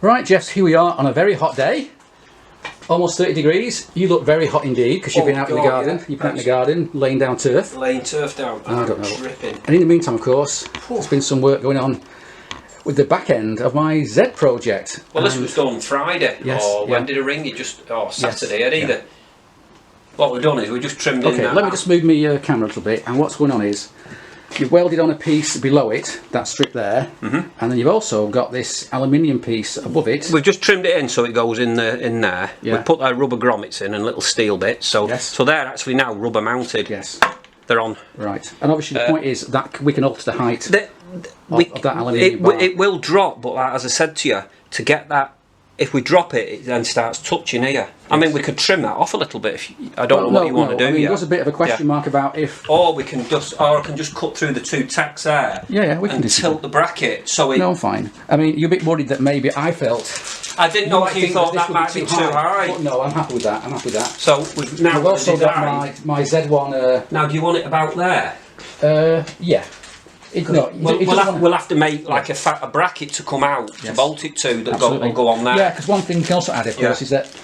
Right, Jeff, here we are on a very hot day. Almost 30 degrees. You look very hot indeed because you've been out in the garden. Yeah. You've been out in the garden, laying down turf. Laying turf down. I don't know. Dripping. And in the meantime, of course, there's been some work going on with the back end of my Z project. Well, this was done Friday. Yes, or when did it ring? You just Saturday, yes, either. Yeah. What we've done is we just trimmed in. Okay, let me just move my camera a little bit. And what's going on is you've welded on a piece below it, that strip there, and then you've also got this aluminium piece above it. We've just trimmed it in so it goes in there. Yeah. We've put our rubber grommets in and little steel bits, so so they're actually now rubber mounted. Yes, they're on. Right, and obviously the point is that we can alter the height of that aluminium bar. It will drop, but as I said to you, to get that, if we drop it, it then starts touching here. Yes. I mean, we could trim that off a little bit. I don't know what you want to do. I mean, there's a bit of a question mark about if. Or we can just, I can just cut through the two tacks there. Yeah, we can and tilt the bracket so it. No, fine. I mean, you're a bit worried that maybe I felt. I didn't know if you thought that might be too high. But no, I'm happy with that. I'm happy with that. So we've now also got my Z1. Now, do you want it about there? Yeah. We'll have to make like a bracket to come out to bolt it to that will go on there. Yeah, because one thing you can also add, of course, is that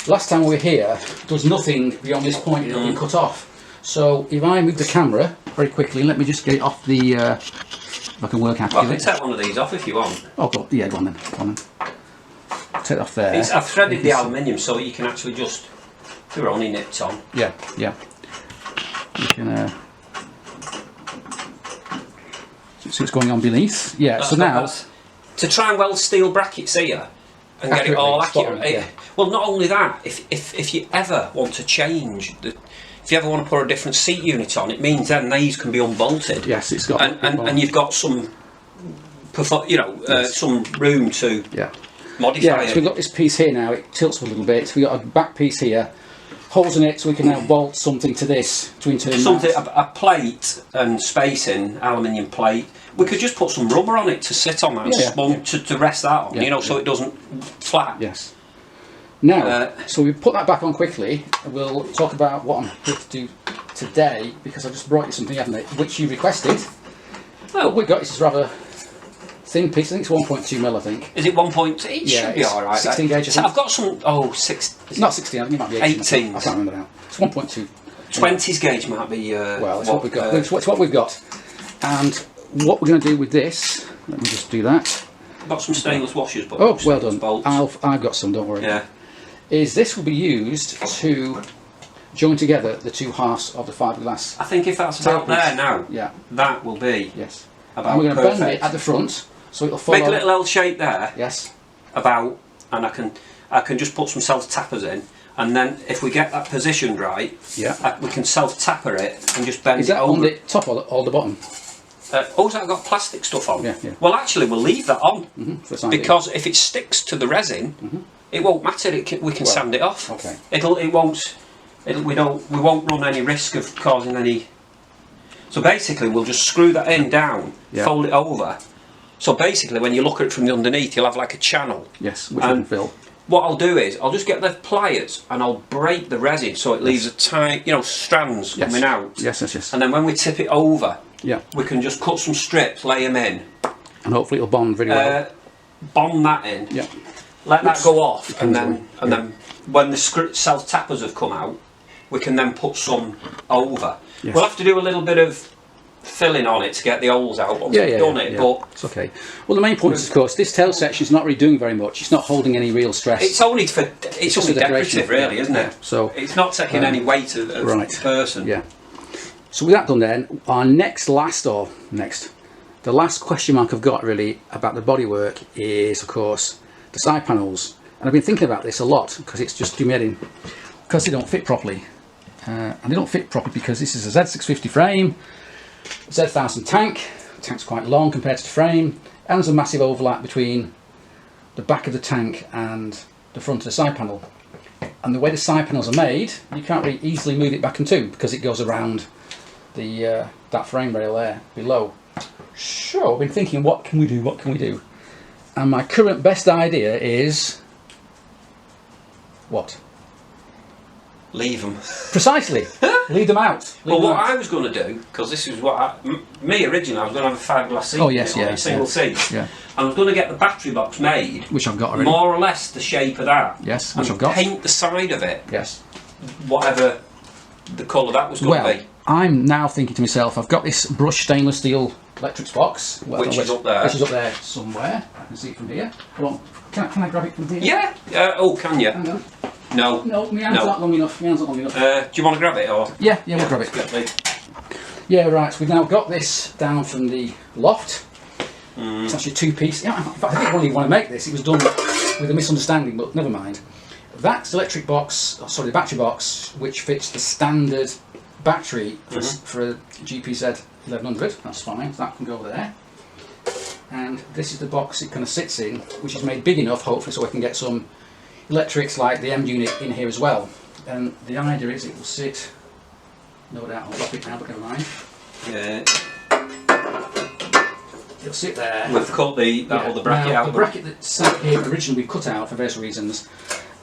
last time we were here, there was nothing beyond this point that you cut off. So if I move the camera very quickly, let me just get it off the. If I can work out. Well, I can take one of these off if you want. Oh, go on then. Take it off there. I've threaded the aluminium so you can actually just. They're only nipped on. Yeah. You can. See what's going on beneath. Yeah, so now to try and weld steel brackets here and get it all accurate. Well, not only that, if you ever want to change if you ever want to put a different seat unit on, it means then these can be unbolted. Yes, it's got and you've got some some room to modify it. So we've got this piece here now, it tilts a little bit. We've got a back piece here, holes in it, so we can now bolt something to this to internal something a plate and spacing, aluminium plate. We could just put some rubber on it to sit on that, to rest that on, so it doesn't flap. Yes. Now, so we put that back on quickly. We'll talk about what I'm here to do today, because I've just brought you something, haven't I, which you requested. Well, what we've got is this rather thin piece. I think it's 1.2 mil. I think. Is it 1.2? It should be all right. 16 gauge. So I've got some. Oh, 6. It's not 16. I think it might be 18. I can't remember now. It's 1.2. 20s gauge might be. Well, it's what we've got. It's what we've got, and what we're going to do with this. Let me just do that. I've got some stainless washers, but well done. I've got some. Don't worry. Yeah. Is this will be used to join together the two halves of the fiberglass. I think if that's about there now, that will be. Yes. About and we're going to bend it at the front, so it'll follow. Make a little L shape there. Yes. About, and I can just put some self tappers in, and then if we get that positioned right, we can self tapper it and just bend it over. Is that on the top or the bottom? Has that got plastic stuff on? Yeah. Well, actually, we'll leave that on because if it sticks to the resin, it won't matter. We can sand it off. Okay. We won't run any risk of causing any. So basically, we'll just screw that end down, fold it over. So basically, when you look at it from the underneath, you'll have like a channel. Yes, which will fill. What I'll do is I'll just get the pliers and I'll break the resin so it leaves a tight, strands coming out. Yes. And then when we tip it over, we can just cut some strips, lay them in, and hopefully it'll bond very well. Bond that in. Yeah. Let that go off, and then when the self tappers have come out, we can then put some over. Yes. We'll have to do a little bit of filling on it to get the holes out once we've done it, but it's okay. Well, the main point is, of course, this tail section is not really doing very much. It's not holding any real stress. It's only decorative, really, isn't it? So it's not taking any weight of the person. Yeah. So with that done, then our the last question mark I've got really about the bodywork is, of course, the side panels. And I've been thinking about this a lot because it's just demanding because they don't fit properly. And they don't fit properly because this is a Z650 frame, Z1000 tank. The tank's quite long compared to the frame, and there's a massive overlap between the back of the tank and the front of the side panel. And the way the side panels are made, you can't really easily move it back in two because it goes around the that frame rail there below. So I've been thinking, what can we do? And my current best idea is what? Leave them. Precisely. Leave them out. Well, what I was going to do, because this is what me originally, I was going to have a fiberglass seat. Oh yes, yeah, single seat. Yeah. I was going to get the battery box made, which I've got already. More or less the shape of that. Yes, which I've got. Paint the side of it. Yes. Whatever the colour that was going to be. I'm now thinking to myself, I've got this brushed stainless steel electrics box, which is up there. Which is up there somewhere. I can see it from here. Come on, can I grab it from here? Yeah. Oh, can you? Hang on. No. No, my hand's not long enough. My hand's not long enough. Do you want to grab it or? Yeah, we'll grab it. Yeah, right. So we've now got this down from the loft. It's actually a two-piece. Yeah, in fact, I didn't really want to make this. It was done with a misunderstanding, but never mind. That's the electric box. Sorry, the battery box, which fits the standard battery for a GPZ 1100. That's fine. That can go there. And this is the box it kind of sits in, which is made big enough, hopefully, so we can get some electrics like the M unit in here as well. And the idea is it will sit, no doubt, I'll drop it now, but never mind. Yeah. It'll sit there. We've cut the bracket out. The bracket that sat here originally we cut out for various reasons.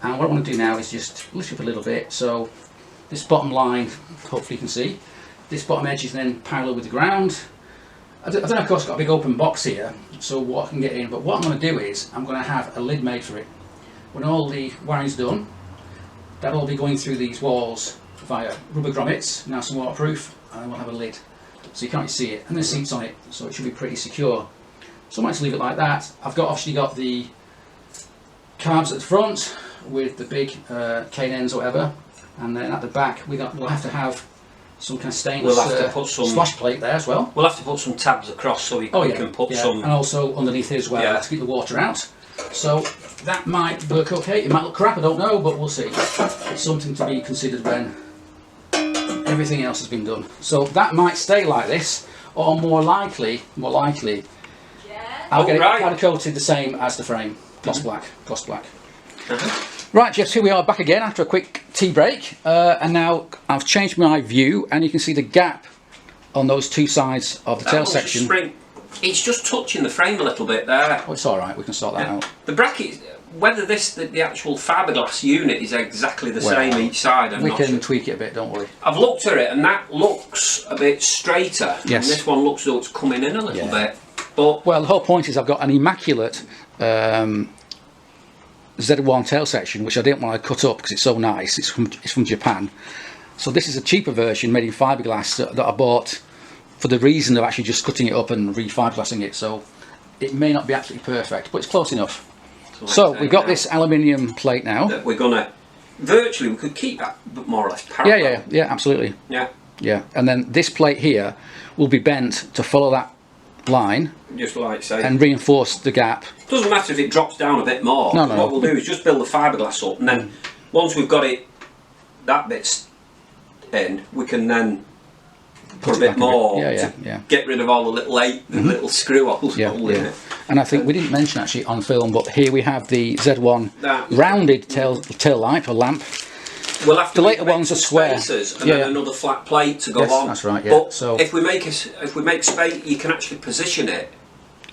And what I want to do now is just lift up a little bit. So this bottom line, hopefully you can see, this bottom edge is then parallel with the ground. I don't know, of course, I've got a big open box here, so what I can get in, but what I'm going to do is I'm going to have a lid made for it. When all the wiring's done, that'll all be going through these walls via rubber grommets, nice and waterproof, and then we'll have a lid. So you can't see it, and there's seats on it, so it should be pretty secure. So I might just leave it like that. I've obviously got the carbs at the front with the big cane ends or whatever, and then at the back we'll have to have some kind of stainless splash plate there as well. We'll have to put some tabs across so we can put some... And also underneath here as well to keep the water out. So that might work okay. It might look crap, I don't know, but we'll see. It's something to be considered when everything else has been done. So that might stay like this, or more likely, I'll get it powder coated the same as the frame, gloss black. Right, Jeff, here we are back again after a quick tea break, and now I've changed my view, and you can see the gap on those two sides of the tail section. It's just touching the frame a little bit there. Oh, it's all right. We can sort that out. The bracket, whether the actual fiberglass unit is exactly the same each side, we can tweak it a bit. Don't worry. I've looked at it, and that looks a bit straighter. Yes. And this one looks as though it's coming in a little bit. But well, the whole point is I've got an immaculate Z1 tail section, which I didn't want to cut up because it's so nice. It's from Japan. So this is a cheaper version made in fiberglass that I bought for the reason of actually just cutting it up and re-fiberglassing it. So it may not be absolutely perfect, but it's close enough. So we've got this aluminium plate now. That we're gonna virtually, we could keep that more or less parallel. Yeah, absolutely. Yeah. And then this plate here will be bent to follow that line, just like say, and reinforce the gap. Doesn't matter if it drops down a bit more. No. What we'll do is just build the fiberglass up, and then once we've got it, that bit's in, we can then put a bit more to get rid of all the little screw holes in it. And I think we didn't mention actually on film, but here we have the Z1 rounded tail light or lamp. We'll have to the later ones are square, and then another flat plate to go on. That's right. Yeah. But so if we make space, you can actually position it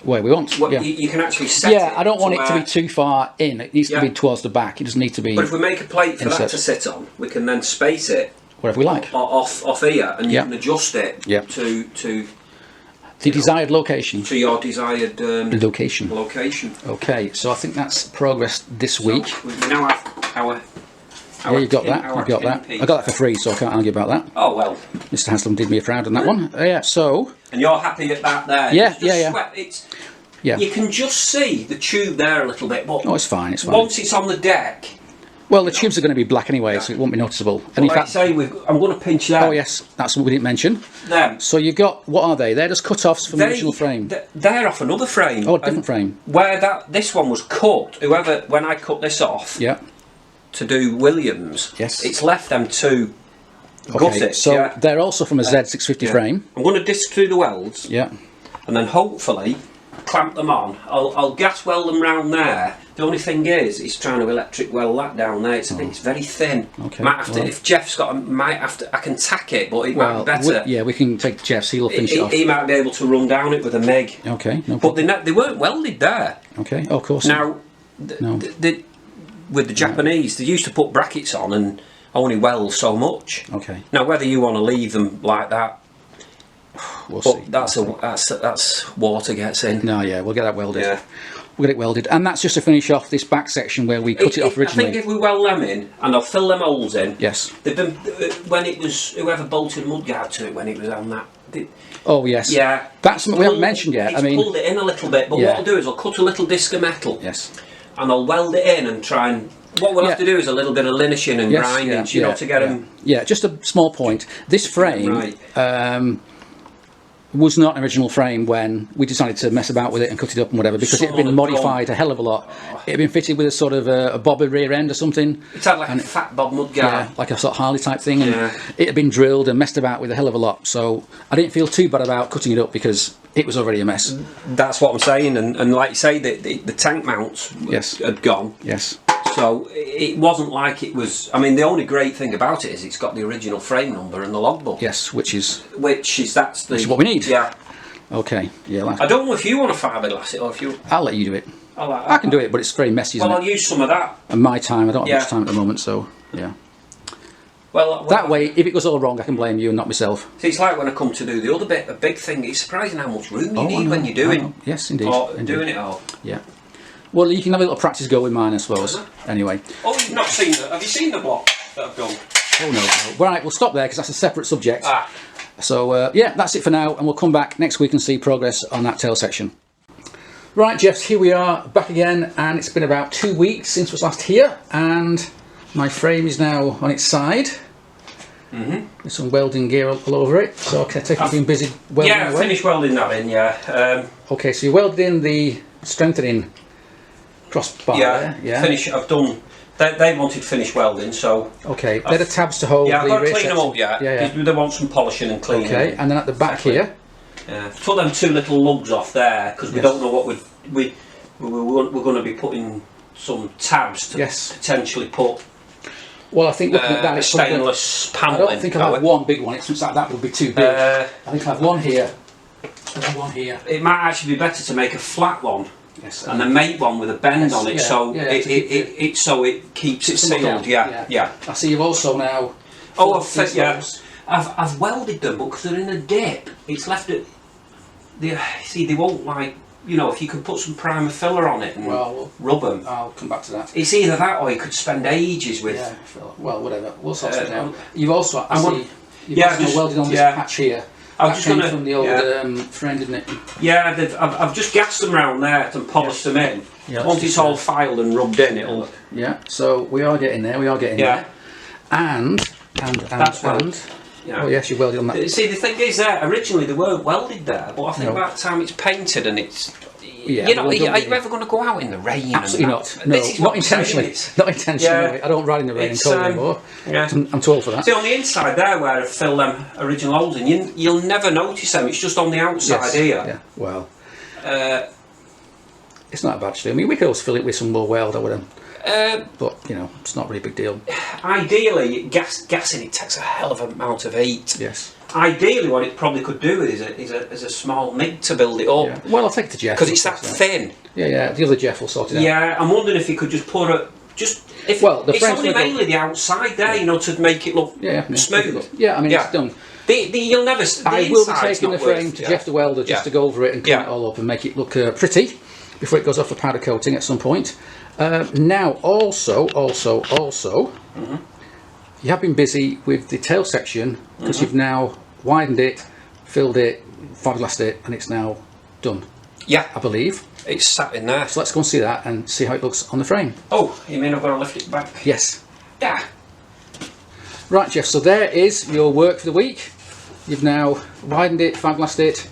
where we want. You can actually set it. I don't want it to be too far in. It needs to be towards the back. It doesn't need to be. But if we make a plate for that to sit on, we can then space it wherever we like off here, and you can adjust it to the desired location. To your desired location. Okay, so I think that's progress this week. We now have our. You've got that. I got that for free, so I can't argue about that. Oh well. Mr. Haslam did me a proud on that one. So. And you're happy at that there? Yeah. You can just see the tube there a little bit, but it's fine. Once it's on the deck. Well, the tubes are going to be black anyway, so it won't be noticeable. And in fact, I'm going to pinch that. Oh yes, that's what we didn't mention. Them. So you've got, what are they? They're just cut-offs from the original frame. They're off another frame. Oh, a different frame. Where this one was cut, when I cut this off. Yeah. To do Williams. Yes. It's left them two gussets. So they're also from a Z650 frame. I'm going to disc through the welds. Yeah. And then hopefully clamp them on. I'll gas weld them round there. The only thing is, it's trying to electric weld that down there. It's very thin. Okay. Might have to, if Jeff's got, I can tack it, but it might be better. We can take Jeff's. He'll finish it off. He might be able to run down it with a MIG. Okay. No problem. But they weren't welded there. Okay. Oh, of course. Now, with the Japanese, they used to put brackets on, and only weld so much. Okay. Now whether you want to leave them like that, We'll but see. that's water gets in. No, yeah, we'll get that welded. Yeah. We'll get it welded, and that's just to finish off this back section where we cut it off originally. I think if we weld them in, and I'll fill them holes in. Yes. They've been when it was whoever bolted mudguard to it when it was on that. Oh yes. Yeah. That's something we haven't mentioned yet. It's pulled it in a little bit, but Yeah. what I'll do is I'll cut a little disc of metal. Yes. And I'll weld it in and try and. What we'll have to do is a little bit of linishing and grinding, you know, to get them. Yeah, just a small point. This frame Right. was not an original frame when we decided to mess about with it and cut it up and whatever, because it had been modified a hell of a lot. It had been fitted with a sort of a bobber rear end or something. It had like a fat bob mudguard. Yeah, like a sort of Harley type thing, and it had been drilled and messed about with a hell of a lot. So I didn't feel too bad about cutting it up because it was already a mess. That's what I'm saying, and like you say, the tank mounts had gone. Yes. So it wasn't like it was. I mean, the only great thing about it is it's got the original frame number and the logbook. Yes, which is that's what we need. Yeah. Okay. Yeah. I don't know if you want to fiberglass it or if you. I'll let you do it. I can do it, but it's very messy. Well, I'll use some of that. And my time, I don't have much time at the moment, so yeah. Well, that way, if it goes all wrong, I can blame you and not myself. See, it's like when I come to do the other bit, a big thing. It's surprising how much room you need when you're doing. Yes, indeed. Doing it all. Yeah. Well, you can have a little practice go with mine, I suppose. Anyway. Oh, you've not seen that? Have you seen the block that I've done? Oh no. Right, we'll stop there because that's a separate subject. So yeah, that's it for now, and we'll come back next week and see progress on that tail section. Right, Jeff, here we are back again, and it's been about 2 weeks since we was last here, and my frame is now on its side. There's some welding gear all over it, so I take you've been busy welding away. Yeah, finished welding that in, yeah. Okay, so you welded in the strengthening crossbar there. Yeah, finish. I've done. They wanted finished welding, so. Okay, they're the tabs to hold. Yeah, I've the got to clean them up. Yeah. They want some polishing and cleaning. Okay, and then at the back here. Yeah, took them two little lugs off there because we don't know what we're going to be putting some tabs to potentially put. Well, I think looking at that, it's stainless panel. I don't think I'll have one big one. It seems like that would be too big. I think I'll have one here. One here. It might actually be better to make a flat one. Yes, and then make one with a bend on it, so it keeps it sealed. Yeah. I see you've also now. Oh, I've welded them, but because they're in a dip, it's left it. They won't like. You know, if you could put some primer filler on it and rub them. I'll come back to that. It's either that or you could spend ages with. Yeah, well, whatever. We'll sort it out. You've also, you've welded on this patch here. That came from the old friend, didn't it? Yeah, I've just gassed them round there and polished them in. Yeah, once it's all filed and rubbed in, it'll. Yeah, so we are getting there. there. And. Yeah. Oh yes, you welded on that. See, the thing is, originally they weren't welded there, but I think by the time it's painted and it's. Yeah, are you ever going to go out in the rain? Absolutely not. No, not intentionally. Not intentionally. I don't ride in the rain and cold anymore. Yeah. I'm too old for that. See, on the inside there, where I fill them original holes in, you'll never notice them. It's just on the outside here. Yeah. Well, it's not a bad thing. I mean, we could always fill it with some more weld, I would have. But you know, it's not really a big deal. Ideally, gassing it takes a hell of an amount of heat. Yes. Ideally, what it probably could do is a small MIG to build it up. Yeah. Well, I'll take it to Jeff because it's that thin. Yeah. The other Jeff will sort it out. Yeah, I'm wondering if you could just put it's only mainly the outside there, you know, to make it look smooth. Yeah, I mean it's done. You'll never. I will be taking the frame to Jeff the welder just to go over it and clean it all up and make it look pretty before it goes off for powder coating at some point. Now, also, you have been busy with the tail section because you've now widened it, filled it, fiberglassed it, and it's now done. Yeah, I believe it's sat in there. So let's go and see that and see how it looks on the frame. Oh, you mean I've got to lift it back? Yes. Yeah. Right, Jeff. So there is your work for the week. You've now widened it, fiberglassed it.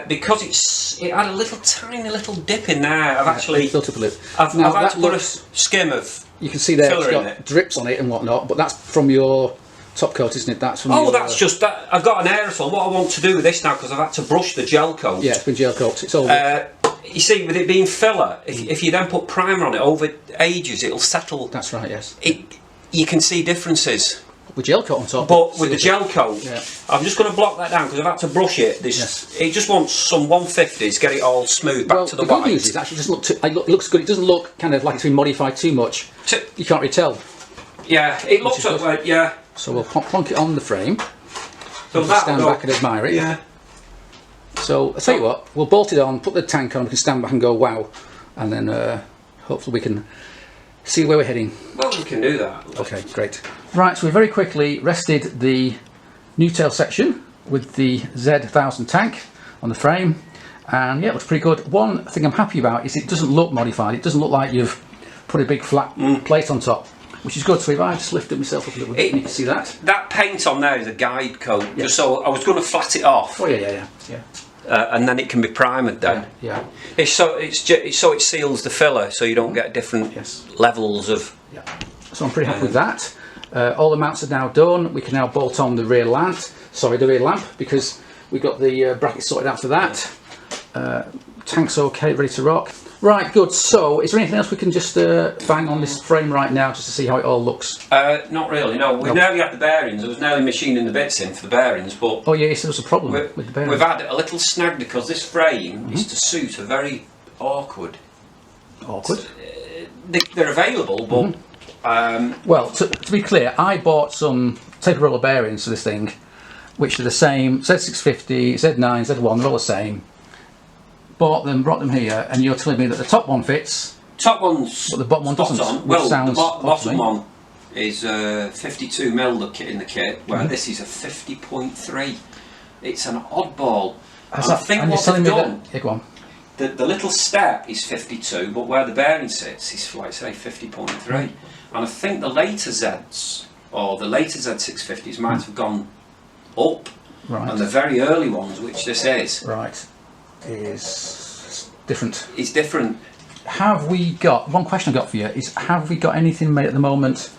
Because it had a tiny little dip in there. I've actually filled up a bit. I've had to put a skim of. You can see there it's got drips on it and whatnot, but that's from your top coat, isn't it? That's from. Oh, that's just that. I've got an aerosol. What I want to do with this now, because I've had to brush the gel coat. Yeah, it's been gel coat. It's over. You see, with it being filler, if you then put primer on it over ages, it'll settle. That's right. Yes. You can see differences. With gel coat on top. But with the gel coat, I'm just going to block that down because I've had to brush it. It just wants some 150s, get it all smooth back to the white. Good news is it actually doesn't look looks good. It doesn't look kind of like it's been modified too much. You can't really tell. Yeah, it looks like, yeah. So we'll plonk it on the frame. So We'll stand back and admire it. Yeah. So I'll tell you what, we'll bolt it on, put the tank on, we can stand back and go wow, and then hopefully we can see where we're heading. Well, we can do that. Okay, great. Right, so we very quickly rested the new tail section with the Z1000 tank on the frame, and yeah, it looks pretty good. One thing I'm happy about is it doesn't look modified. It doesn't look like you've put a big flat plate on top, which is good. So if I just lifted myself up a little bit, you can see that. That paint on there is a guide coat, just so I was going to flat it off. Oh yeah. And then it can be primed then. Yeah. It's so it seals the filler, so you don't get different levels of. Yeah. So I'm pretty happy with that. All the mounts are now done. We can now bolt on the rear lamp. Sorry, the rear lamp, because we got the brackets sorted out for that. Tank's okay, ready to rock. Right, good. So, is there anything else we can just bang on this frame right now, just to see how it all looks? Not really. No, we've nearly had the bearings. I was nearly machining the bits in for the bearings, but oh yeah, so there's a problem with the bearings. We've had a little snag because this frame is to suit a very awkward. Awkward. They're available, but well, to be clear, I bought some taper roller bearings for this thing, which are the same. Z650, Z9, Z1, they're all the same. Bought them, brought them here, and you're telling me that the top one fits. Top one's but the bottom one doesn't. On. Well, the bottom one is 52mm in the kit, where this is a 50.3. It's an oddball. I think what they've done. Go on. The little step is 52, but where the bearing sits is, like say, 50.3. And I think the later Zs, or the later Z650s, might have gone up. Right. And the very early ones, which this is. Right. Is different. It's different. Have we got, one question I got for you is, have we got anything made at the moment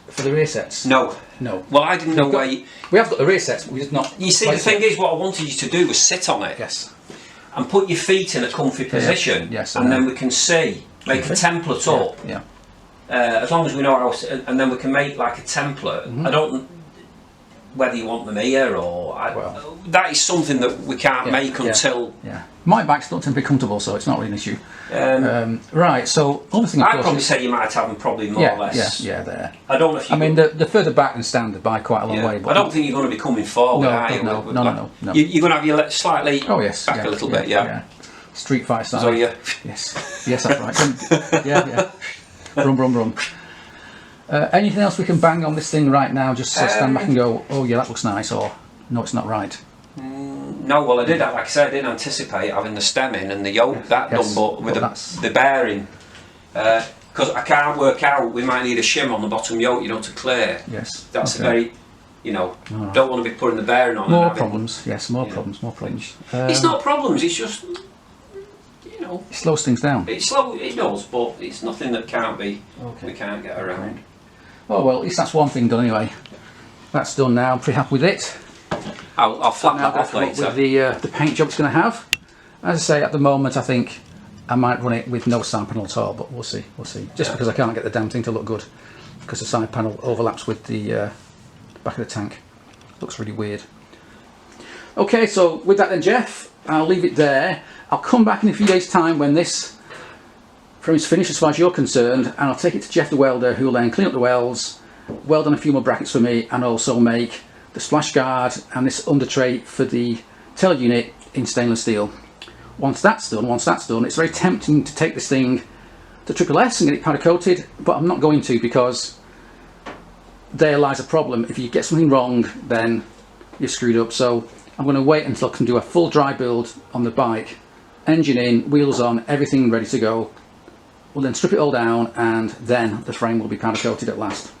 for the rear sets? No. Well, I didn't know where you... We have got the rear sets, but we did not... You see, the thing is, what I wanted you to do was sit on it. Yes. And put your feet in a comfy position. Yes. And then we can see, make a template up. Yeah. As long as we know how else, and then we can make like a template. I don't... Whether you want them here or... that is something that we can't make until... Yeah. My bikes don't tend to be comfortable, so it's not really an issue. Right, so other thing, of course... I'd probably say you might have them probably more or less. Yeah, there. I don't know if you... I mean, the further back than standard by quite a long way. But I don't think you're going to be coming forward, are you? No. You're going to have your slightly back a little bit, yeah. Street Fighter style. So, yeah. Yes, that's right. Yeah. Brum. Anything else we can bang on this thing right now? Just stand back and go, oh yeah, that looks nice, or no, it's not right. No, well, I did. Like I said, I didn't anticipate having the stemming and the yoke done, but with the bearing, because I can't work out. We might need a shim on the bottom yoke, to clear. Yes, that's a very, don't want to be putting the bearing on. More problems. Yes, more problems. It's not problems. It's just, it slows things down. It does, but it's nothing that can't be. We can't get around. Oh well, at least that's one thing done anyway. That's done now. I'm pretty happy with it. I'll flat that off later. With the paint job it's going to have. As I say, at the moment I think I might run it with no side panel at all, but we'll see. Just because I can't get the damn thing to look good, because the side panel overlaps with the back of the tank. Looks really weird. Okay, so with that then, Jeff, I'll leave it there. I'll come back in a few days' time when this frame is finished as far as you're concerned, and I'll take it to Jeff the welder, who will then clean up the welds, weld on a few more brackets for me, and also make the splash guard and this under tray for the tail unit in stainless steel. Once that's done, it's very tempting to take this thing to Triple S and get it powder coated, but I'm not going to, because there lies a problem. If you get something wrong, then you're screwed up. So I'm going to wait until I can do a full dry build on the bike, engine in, wheels on, everything ready to go. We'll then strip it all down, and then the frame will be powder coated at last.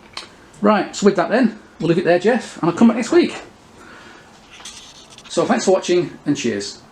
Right, so with that then, we'll leave it there, Jeff, and I'll come back next week. So thanks for watching, and cheers.